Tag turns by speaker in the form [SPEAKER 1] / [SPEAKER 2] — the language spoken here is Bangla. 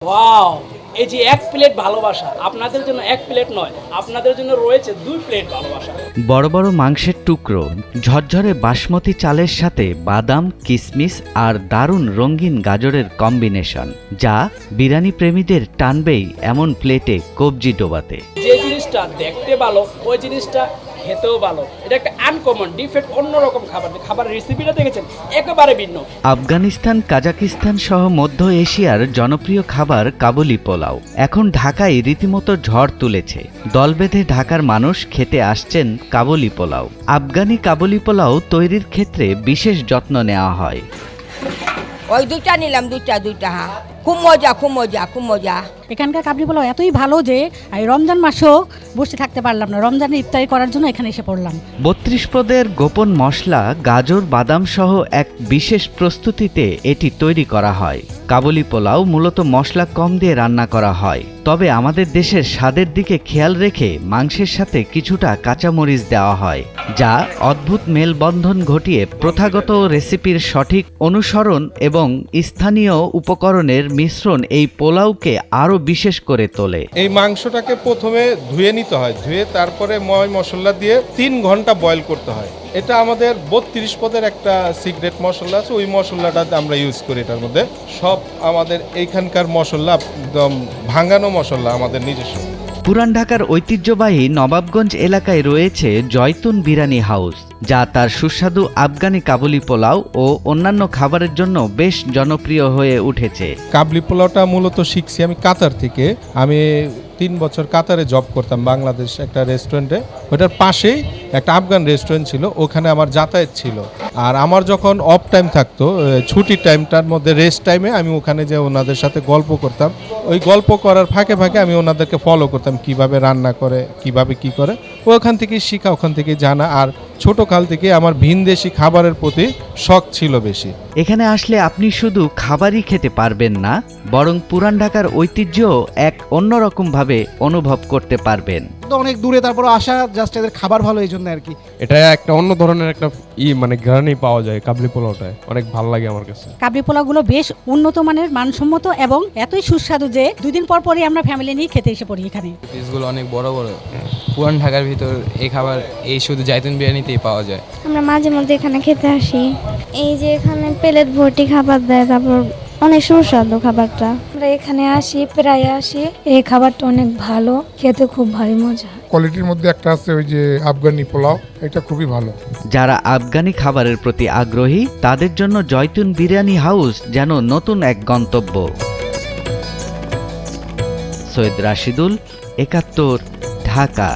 [SPEAKER 1] ওয়াও! এই যে এক প্লেট ভালোবাসা, আপনাদের জন্য এক প্লেট নয়, আপনাদের জন্য রয়েছে ২ প্লেট ভালোবাসা।
[SPEAKER 2] বড় বড় মাংসের টুকরো, ঝরঝরে বাসমতি চালের সাথে বাদাম, কিশমিশ আর দারুণ রঙিন গাজরের কম্বিনেশন, যা বিরিয়ানি প্রেমীদের টানবেই এমন প্লেটে কবজি ডোবাতে।
[SPEAKER 1] যে জিনিসটা দেখতে ভালো, ওই জিনিসটা খেতেও ভালো। এটা একটা আনকমন, ডিফারেন্ট, অন্যরকম খাবার। খাবারের রেসিপিটা দেখেছেন, একেবারে ভিন্ন।
[SPEAKER 2] আফগানিস্তান, কাজাকিস্তান সহ মধ্য এশিয়ার জনপ্রিয় খাবার কাবুলি পোলাও এখন ঢাকায় রীতিমতো ঝড় তুলেছে। দল বেঁধে ঢাকার মানুষ খেতে আসছেন কাবুলি পোলাও। আফগানি কাবুলি পোলাও তৈরির ক্ষেত্রে বিশেষ যত্ন নেওয়া হয়।
[SPEAKER 3] ওই দুইটা নিলাম, দুইটা হ্যাঁ, খুব মজা।
[SPEAKER 4] এখানকার কাবলি পোলাও এতই ভালো যে এই রমজান মাসেও বসে থাকতে পারলাম না, রমজানে ইফতারি করার জন্য এখানে এসে পড়লাম। ৩২ পদের গোপন মশলা, গাজর, বাদাম সহ এক বিশেষ প্রস্তুতিতে এটি তৈরি করা হয়। কাবুলি পোলাও মূলত মশলা কম দিয়ে রান্না করা হয়, তবে আমাদের দেশের স্বাদের দিকে খেয়াল রেখে মাংসের সাথে কিছুটা কাঁচামরিচ দেওয়া হয়, যা অদ্ভুত মেলবন্ধন ঘটিয়ে প্রথাগত রেসিপির সঠিক অনুসরণ এবং স্থানীয় উপকরণের মিশ্রণ এই পোলাওকে আরও বিশেষ করে তোলে।
[SPEAKER 5] এই মাংসটাকে প্রথমে ধুয়ে নিতে হয়, ধুয়ে তারপরে ময় মশলা দিয়ে 3 ঘন্টা বয়েল করতে হয়। এটা আমাদের ৩২ পদের একটা সিক্রেট মশলা আছে, ওই মশলাটা আমরা ইউজ করি। এটার মধ্যে সব আমাদের এইখানকার মশলা একদম ভাঙানো মশলা আমাদের নিজস্ব।
[SPEAKER 2] পুরান ঢাকার ঐতিহ্যবাহী নবাবগঞ্জ এলাকায় রয়েছে জয়তুন বিরিয়ানি হাউস, যা তার সুস্বাদু আফগানি কাবুলি পোলাও ও অন্যান্য খাবারের জন্য বেশ জনপ্রিয় হয়ে উঠেছে।
[SPEAKER 5] কাবলি পোলাওটা মূলত শিখছি আমি কাতার থেকে। আমি 3 বছর কাতারে জব করতাম বাংলাদেশ একটা রেস্টুরেন্টে। ওটার পাশেই একটা আফগান রেস্টুরেন্ট ছিল, ওখানে আমার যাতায়াত ছিল। আর আমার যখন অফ টাইম থাকতো, ছুটির টাইমটার মধ্যে রেস্ট টাইমে আমি ওখানে যে ওনাদের সাথে গল্প করতাম। ওই গল্প করার ফাঁকে ফাঁকে আমি ওনাদেরকে ফলো করতাম, কিভাবে রান্না করে, কিভাবে কি করে। ওখান থেকে শিখা, ওখান থেকে জানা। আর ছোটকাল থেকে আমার ভিনদেশি খাবারের প্রতি শখ ছিল বেশি।
[SPEAKER 2] এখানে আসলে আপনি শুধু খাবারই খেতে পারবেন না, বরং পুরান ঢাকার ঐতিহ্য এক অন্যরকম ভাবে অনুভব করতে পারবেন।
[SPEAKER 6] অনেক দূরে, তারপর আসা, জাস্ট এদের খাবার ভালো, এই জন্য আর কি।
[SPEAKER 7] এটা একটা অন্য ধরনের একটা মানে ঘ্রাণই পাওয়া যায় কাবলি পোলাওটায়, অনেক ভালো লাগে আমার কাছে।
[SPEAKER 4] কাবলি পোলাওগুলো বেশ উন্নত মানের, মানসম্মত এবং এতই সুস্বাদু যে 2 দিন পর পরই আমরা ফ্যামিলি নিয়ে খেতে এসে পড়ি এখানে।
[SPEAKER 8] পিসগুলো অনেক বড় বড়। পুরান ঢাকার ভিতর এই খাবার এই শুধু জায়তুন বিরিয়ানিতেই পাওয়া যায়।
[SPEAKER 9] আমরা মাঝে মধ্যে এখানে খেতে আসি। এই যে এখানে প্লেট ভর্তি খাবার দেয়, তারপর অনেক সুস্বাদু খাবারটা। আমরা এখানে আসি, প্রায় আসি। এই খাবারটা অনেক ভালো, খেতে খুব ভারী মজা।
[SPEAKER 10] কোয়ালিটির মধ্যে একটা আছে ওই যে আফগানি পোলাও, এটা খুবই ভালো।
[SPEAKER 2] যারা আফগানি খাবারের প্রতি আগ্রহী তাদের জন্য জয়তুন বিরিয়ানি হাউস যেন নতুন এক গন্তব্য। সৈয়দ রাশিদুল, ৭১, ঢাকা।